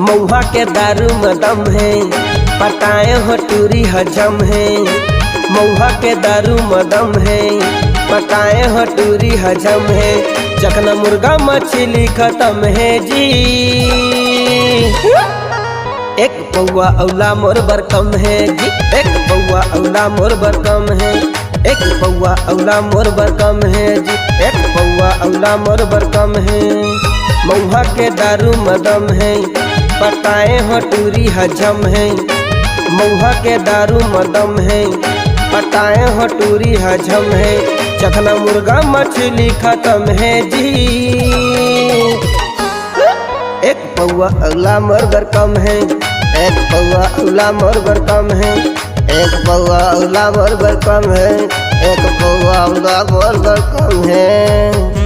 मऊहा के दारू में दम है, पटाए हो टूरी हजम है। मऊहा के दारू में दम है, पटाए हो टूरी हजम है। चखना मुर्गा मछली खत्म है जी। एक पौआ औला मोर बर कम है जी, एक पौआ औला मोर बर कम है। एक पौआ औला मोर बर कम है जी, एक पौआ औला मोर बर कम है। मऊहा के दारू मदम है, पटाए हो टूरी हजम है। मऊहा के दारू मदम है, पटाए हो टूरी हजम है। चखना मुर्गा मछली खत्म है जी। एक पौआ औला मोर बर कम है, एक पौआ औला मोर बर कम है। एक पौआ औला मोर बर कम है, एक पौआ औला मोर बर कम है।